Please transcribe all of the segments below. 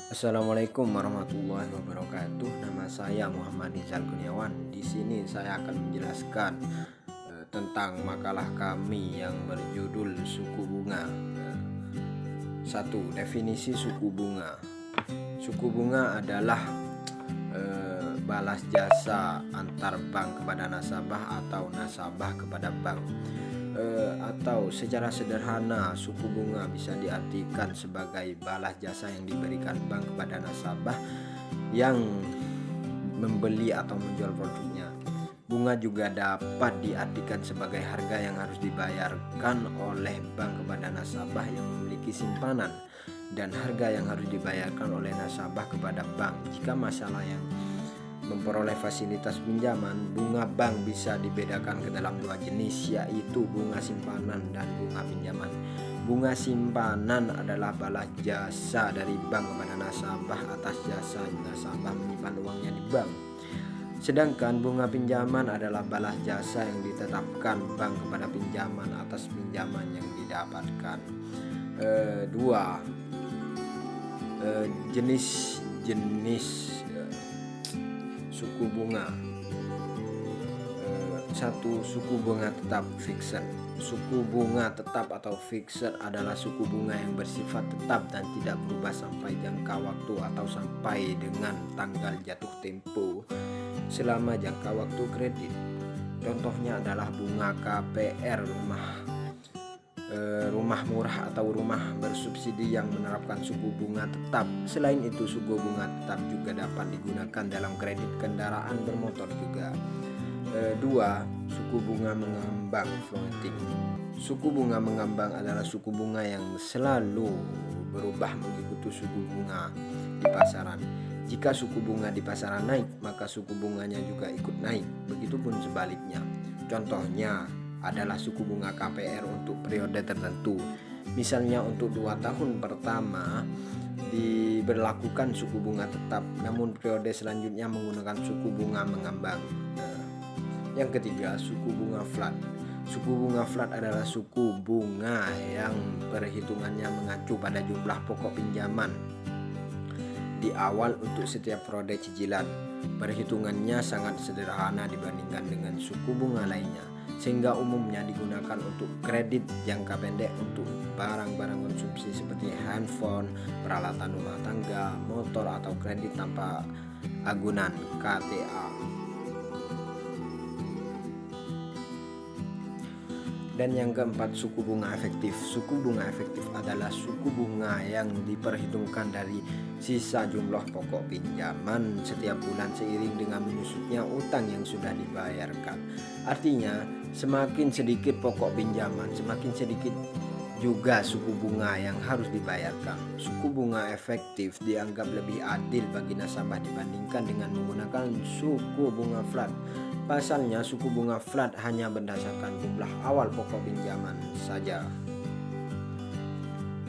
Assalamualaikum warahmatullahi wabarakatuh. Nama saya Muhammad Rizal Kurniawan. Di sini saya akan menjelaskan tentang makalah kami yang berjudul suku bunga. Satu, definisi suku bunga. Suku bunga adalah balas jasa antar bank kepada nasabah atau nasabah kepada bank. Atau secara sederhana, suku bunga bisa diartikan sebagai balas jasa yang diberikan bank kepada nasabah yang membeli atau menjual produknya. Bunga juga dapat diartikan sebagai harga yang harus dibayarkan oleh bank kepada nasabah yang memiliki simpanan, dan harga yang harus dibayarkan oleh nasabah kepada bank jika masalah yang memperoleh fasilitas pinjaman. Bunga bank bisa dibedakan ke dalam dua jenis, yaitu bunga simpanan dan bunga pinjaman. Bunga simpanan adalah balas jasa dari bank kepada nasabah atas jasa nasabah menyimpan uangnya di bank. Sedangkan bunga pinjaman adalah balas jasa yang ditetapkan bank kepada pinjaman atas pinjaman yang didapatkan. Jenis suku bunga. Satu, suku bunga tetap fixed. Suku bunga tetap atau fixed adalah suku bunga yang bersifat tetap dan tidak berubah sampai jangka waktu atau sampai dengan tanggal jatuh tempo selama jangka waktu kredit. Contohnya adalah bunga KPR, rumah murah atau rumah bersubsidi yang menerapkan suku bunga tetap. Selain itu, suku bunga tetap juga dapat digunakan dalam kredit kendaraan bermotor juga. Dua, suku bunga mengambang floating. Suku bunga mengambang adalah suku bunga yang selalu berubah mengikuti suku bunga di pasaran. Jika suku bunga di pasaran naik, maka suku bunganya juga ikut naik. Begitupun sebaliknya. Contohnya adalah suku bunga KPR untuk periode tertentu. Misalnya untuk 2 tahun pertama diberlakukan suku bunga tetap, namun periode selanjutnya menggunakan suku bunga mengambang. Yang ketiga, suku bunga flat. Suku bunga flat adalah suku bunga yang perhitungannya mengacu pada jumlah pokok pinjaman di awal untuk setiap periode cicilan. Perhitungannya sangat sederhana dibandingkan dengan suku bunga lainnya, sehingga umumnya digunakan untuk kredit jangka pendek untuk barang-barang konsumsi seperti handphone, peralatan rumah tangga, motor, atau kredit tanpa agunan KTA. Dan yang keempat, suku bunga efektif. Suku bunga efektif adalah suku bunga yang diperhitungkan dari sisa jumlah pokok pinjaman setiap bulan seiring dengan menyusutnya utang yang sudah dibayarkan. Artinya, semakin sedikit pokok pinjaman, semakin sedikit juga suku bunga yang harus dibayarkan. Suku bunga efektif dianggap lebih adil bagi nasabah dibandingkan dengan menggunakan suku bunga flat. Pasalnya, suku bunga flat hanya berdasarkan jumlah awal pokok pinjaman saja.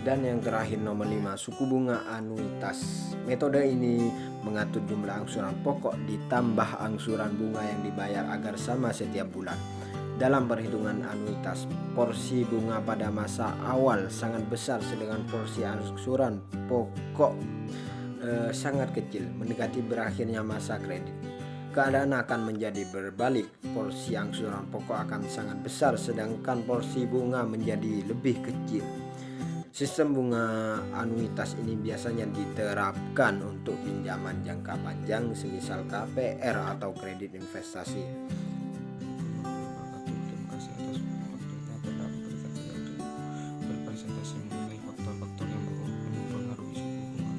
Dan yang terakhir, nomor 5, suku bunga anuitas. Metode ini mengatur jumlah angsuran pokok ditambah angsuran bunga yang dibayar agar sama setiap bulan. Dalam perhitungan anuitas, porsi bunga pada masa awal sangat besar, sedangkan porsi angsuran pokok sangat kecil mendekati berakhirnya masa kredit. Keadaan akan menjadi berbalik, porsi angsuran pokok akan sangat besar sedangkan porsi bunga menjadi lebih kecil. Sistem bunga anuitas ini biasanya diterapkan untuk pinjaman jangka panjang semisal KPR atau kredit investasi. Terima kasih atas waktunya telah memberikan saya untuk berpresentasi mengenai faktor-faktor yang mempengaruhi suku bunga.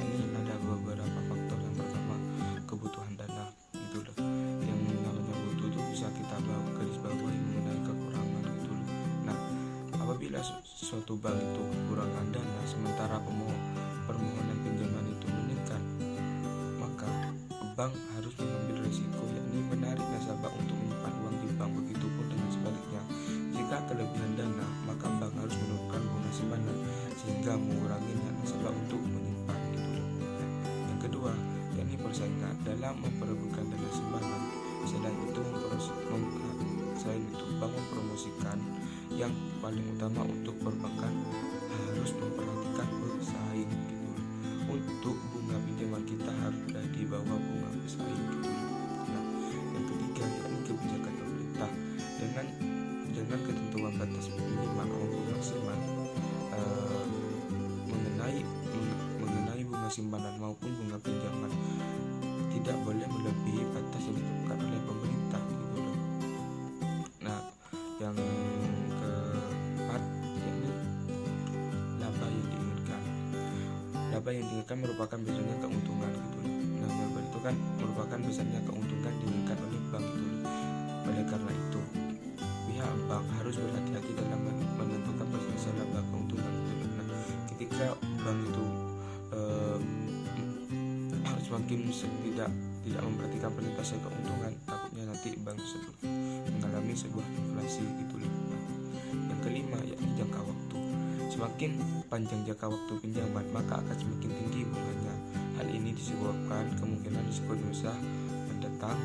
Ini ada beberapa faktor. Yang pertama, kebutuhan dana. Gitu loh. Yang namanya butuh itu bisa kita garis bawahi mengenai kekurangan gitu loh. Nah, apabila suatu bank itu kekurangan dana sementara permohonan pinjaman itu meningkat, maka bank harus mengambil risiko, yakni menarik nasabah untuk menyimpan uang di bank. Begitupun dengan sebaliknya, jika kelebihan dana, maka bank harus menurunkan bunga simpanan sehingga mengurangi nasabah untuk menyimpan gitu loh. Yang kedua, yakni persaingan dalam memperebutkan dana simpanan. Selain itu, bank mempromosikan yang paling utama untuk perbankan harus memperhatikan pesaing gitu loh, untuk bunga simpanan maupun bunga pinjaman tidak boleh melebihi batas yang ditetapkan oleh pemerintah gitu loh. Nah, yang keempat yakni laba yang diinginkan. Laba yang diinginkan merupakan biasanya keuntungan gitu loh. Nah, laba itu kan merupakan biasanya keuntungan diinginkan oleh bank gitu loh. Oleh karena itu, pihak bank harus berhati-hati dalam menentukan persentase laba keuntungan gitu loh. Nah, ketika bank itu semakin tidak memperhatikan persentase keuntungan, takutnya nanti bank tersebut mengalami sebuah inflasi gitu loh. Nah, yang kelima yakni jangka waktu. Semakin panjang jangka waktu pinjaman, maka akan semakin tinggi bunganya. Hal ini disebabkan kemungkinan risiko usaha mendatang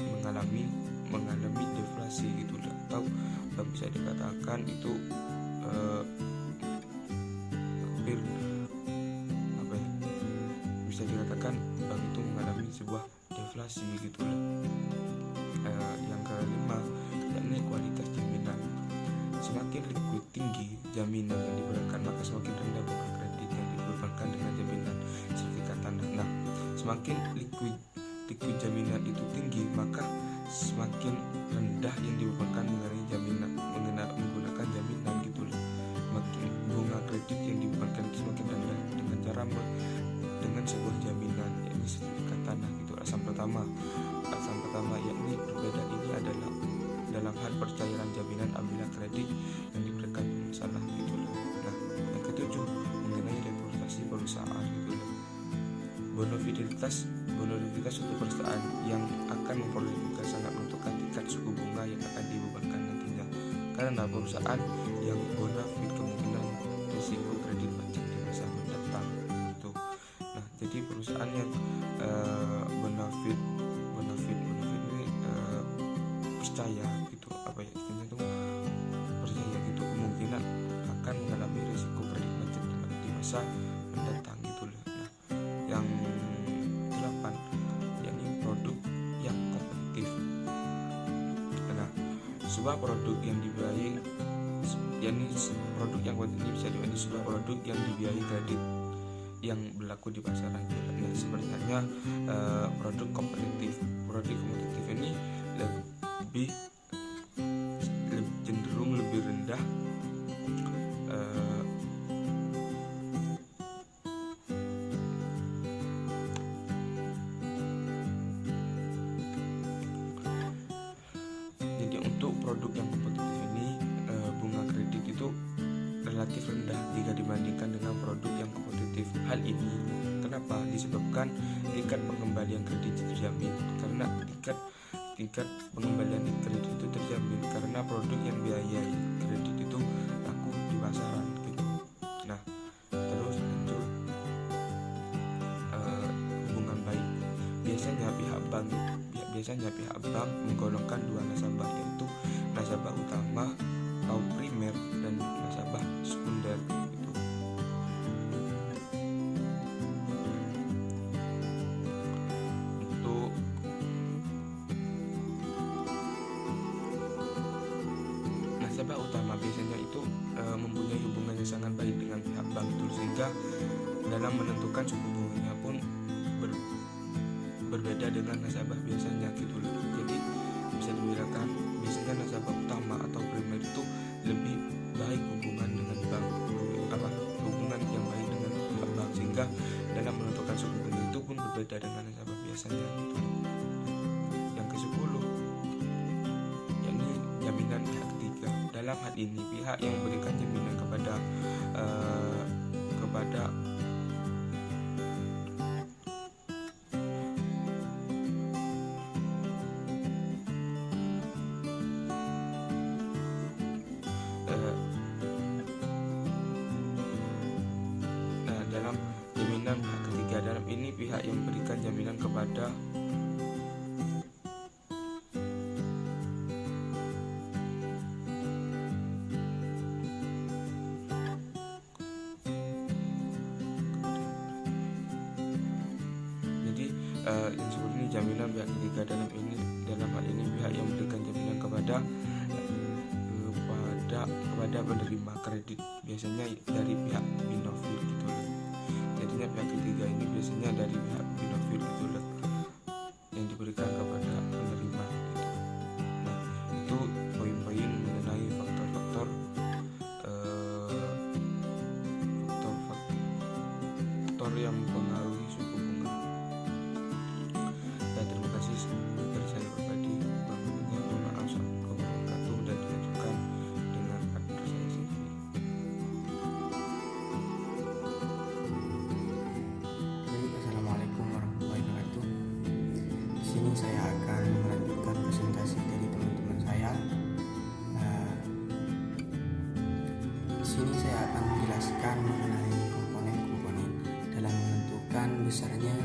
mengalami deflasi gitu loh. Atau bisa dikatakan itu hampir bisa dikatakan bank itu mengalami sebuah deflasi gitu loh. Yang kelima yakni kualitas jaminan. Semakin liquid tinggi jaminan yang diberikan, maka semakin rendah bunga kredit yang dibebankan dengan jaminan sertifikat tanah. Nah, semakin liquid jaminan itu tinggi, maka semakin rendah yang dibebankan mengenai jaminan menggunakan jaminan gitu loh. Makin bunga kredit yang dibebankan itu semakin rendah dengan cara dengan sebuah jaminan yakni sertifikat tanah gitu. Alasan pertama yakni perbedaan ini adalah dalam hal percayaan jaminan apabila kredit yang diberikan bermasalah gitu loh. Nah, yang ketujuh mengenai reputasi perusahaan gitu loh. Bonafidilitas suatu perusahaan yang akan memperoleh juga sangat menentukan tingkat suku bunga yang akan dibebankan nantinya. Karena perusahaan yang bonafid kemungkinan risiko kredit macet di masa mendatang gitu. Nah, jadi perusahaan yang bonafid ini percaya gitu, istilahnya itu percaya gitu, kemungkinan akan mengalami risiko kredit macet di masa mendatang gitu loh. Nah, yang delapan yakni produk yang kompetitif. Nah, sebuah produk yang dibiayai produk yang kompetitif bisa dibiayai sebuah produk yang dibiayai kredit yang berlaku di pasaran. Nah, seperti halnya produk kompetitif ini cenderung lebih rendah jadi untuk produk yang kompetitif ini bunga kredit itu relatif rendah jika dibandingkan dengan produk yang kompetitif. Hal ini kenapa? Disebabkan tingkat pengembalian kredit terjamin. Karena tingkat pengembalian kredit itu terjamin karena produk yang biayai kredit itu laku di pasaran gitu. Nah, terus lanjut hubungan baik. Biasanya pihak bank menggolongkan dua nasabah, yaitu nasabah utama atau primer dan nasabah sekunder gitu. Untuk nasabah utama biasanya itu mempunyai hubungan yang sangat baik dengan pihak bank itu, sehingga dalam menentukan suku bunganya pun berbeda dengan nasabah biasanya gitu loh. Jadi bisa dibedakan biasanya nasabah utama atau primer itu lebih baik hubungan dengan bank, hubungan yang baik dengan pihak bank, sehingga dalam menentukan suku bunga itu pun berbeda dengan nasabah biasanya gitu. Yang ke-10 yakni jaminan pihak ketiga. Dalam hal ini pihak yang memberikan jaminan kepada dalam jaminan pihak ketiga. Dalam ini pihak yang memberikan jaminan kepada yang seperti ini jaminan pihak ketiga. Dalam hal ini pihak yang memberikan jaminan kepada penerima kredit, biasanya dari pihak binofil gitu. Jadinya yang mempengaruhi suku bunga. Dan terima kasih dari saya pribadi. Mohon maaf wabarakatuh dan dilanjutkan dengan partner saya sendiri. Baik, assalamualaikum warahmatullahi wabarakatuh. Di sini saya akan melanjutkan presentasi dari teman-teman saya. Di sini saya akan menjelaskan mengenai komponen-komponen dalam menentukan besarnya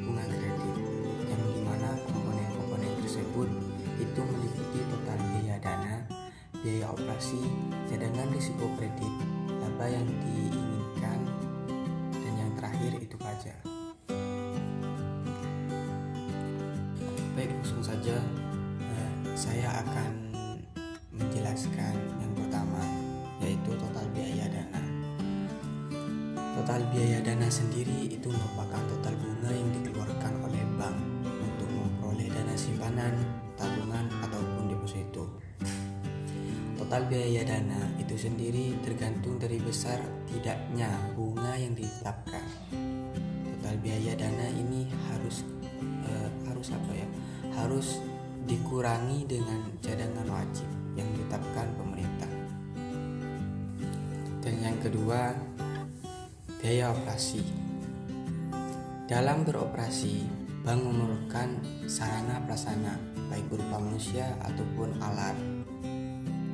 bunga kredit, yang dimana komponen-komponen tersebut itu meliputi total biaya dana, biaya operasi, cadangan risiko kredit, laba yang diinginkan, dan yang terakhir itu pajak. Baik, langsung saja saya akan menjelaskan yang pertama, yaitu total biaya dana. Total biaya dana sendiri itu merupakan total bunga yang dikeluarkan oleh bank untuk memperoleh dana simpanan, tabungan, ataupun deposito. Total biaya dana itu sendiri tergantung dari besar tidaknya bunga yang ditetapkan. Total biaya dana ini harus dikurangi dengan cadangan wajib yang ditetapkan pemerintah. Dan yang kedua, biaya operasi. Dalam beroperasi, bank memerlukan sarana prasarana baik berupa manusia ataupun alat.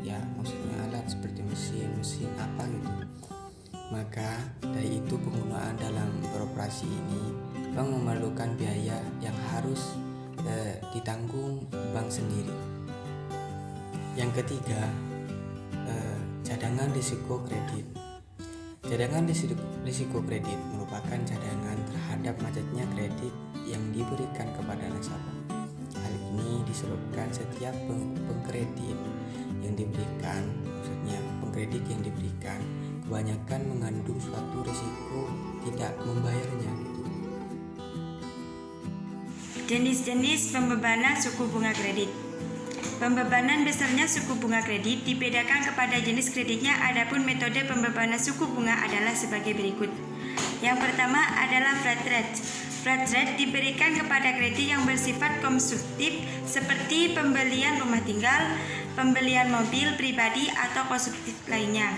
Ya, maksudnya alat seperti mesin apa gitu. Maka dari itu penggunaan dalam beroperasi ini, bank memerlukan biaya yang harus ditanggung bank sendiri. Yang ketiga, cadangan risiko kredit. Cadangan risiko kredit merupakan cadangan terhadap macetnya kredit yang diberikan kepada nasabah. Hal ini disebabkan setiap pengkredit yang diberikan, kebanyakan mengandung suatu risiko tidak membayarnya gitu. Jenis-jenis pembebanan suku bunga kredit. Pembebanan besarnya suku bunga kredit dibedakan kepada jenis kreditnya, adapun metode pembebanan suku bunga adalah sebagai berikut. Yang pertama adalah flat rate. Flat rate diberikan kepada kredit yang bersifat konsumtif seperti pembelian rumah tinggal, pembelian mobil pribadi atau konsumtif lainnya.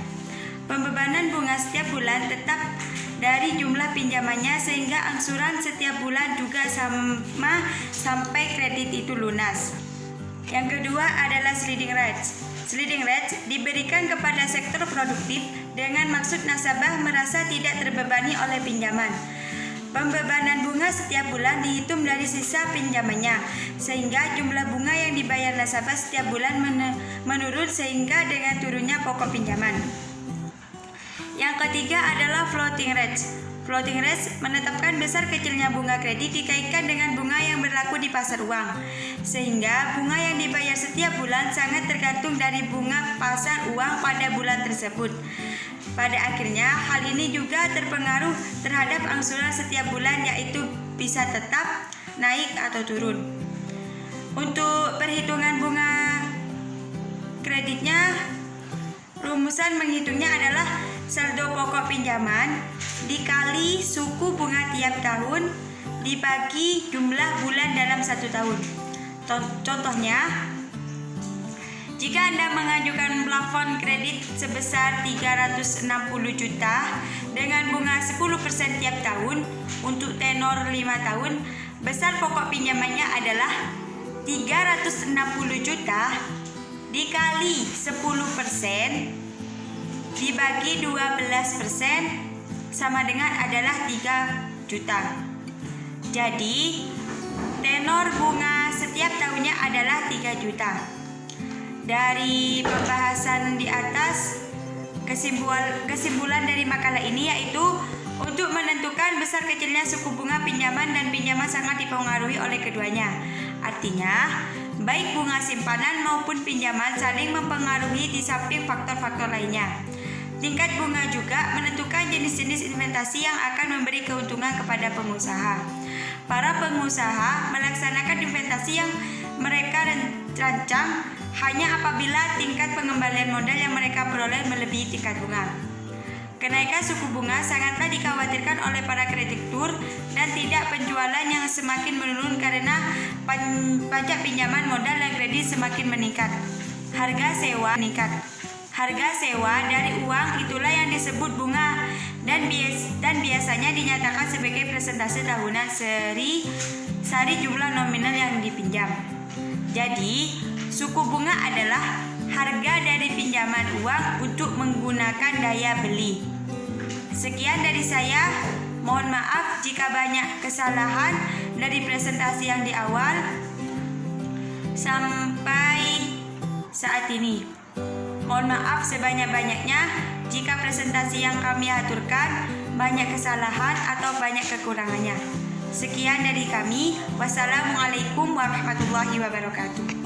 Pembebanan bunga setiap bulan tetap dari jumlah pinjamannya sehingga angsuran setiap bulan juga sama sampai kredit itu lunas. Yang kedua adalah sliding rate. Sliding rate diberikan kepada sektor produktif dengan maksud nasabah merasa tidak terbebani oleh pinjaman. Pembebanan bunga setiap bulan dihitung dari sisa pinjamannya, sehingga jumlah bunga yang dibayar nasabah setiap bulan menurun sehingga dengan turunnya pokok pinjaman. Yang ketiga adalah floating rate. Floating rate menetapkan besar kecilnya bunga kredit dikaitkan dengan bunga yang berlaku di pasar uang, sehingga bunga yang dibayar setiap bulan sangat tergantung dari bunga pasar uang pada bulan tersebut. Pada akhirnya, hal ini juga terpengaruh terhadap angsuran setiap bulan, yaitu bisa tetap naik atau turun. Untuk perhitungan bunga kreditnya, rumusan menghitungnya adalah saldo pokok pinjaman dikali suku bunga tiap tahun dibagi jumlah bulan dalam 1 tahun. Contohnya, jika Anda mengajukan plafon kredit sebesar 360 juta dengan bunga 10% tiap tahun untuk tenor 5 tahun, besar pokok pinjamannya adalah 360 juta dikali 10% dibagi 12% sama dengan adalah 3 juta. Jadi, tenor bunga setiap tahunnya adalah 3 juta. Dari pembahasan di atas, kesimpulan dari makalah ini yaitu untuk menentukan besar kecilnya suku bunga pinjaman dan pinjaman sangat dipengaruhi oleh keduanya. Artinya, baik bunga simpanan maupun pinjaman saling mempengaruhi di samping faktor-faktor lainnya. Tingkat bunga juga menentukan jenis-jenis investasi yang akan memberi keuntungan kepada pengusaha. Para pengusaha melaksanakan investasi yang mereka rancang hanya apabila tingkat pengembalian modal yang mereka peroleh melebihi tingkat bunga. Kenaikan suku bunga sangatlah dikhawatirkan oleh para kreditur dan tidak penjualan yang semakin menurun karena pajak pinjaman modal dan kredit semakin meningkat. Harga sewa meningkat. Harga sewa dari uang itulah yang disebut bunga dan biasanya dinyatakan sebagai persentase tahunan sari jumlah nominal yang dipinjam. Jadi, suku bunga adalah harga dari pinjaman uang untuk menggunakan daya beli. Sekian dari saya. Mohon maaf jika banyak kesalahan dari presentasi yang di awal sampai saat ini. Mohon maaf sebanyak-banyaknya jika presentasi yang kami aturkan banyak kesalahan atau banyak kekurangannya. Sekian dari kami. Wassalamualaikum warahmatullahi wabarakatuh.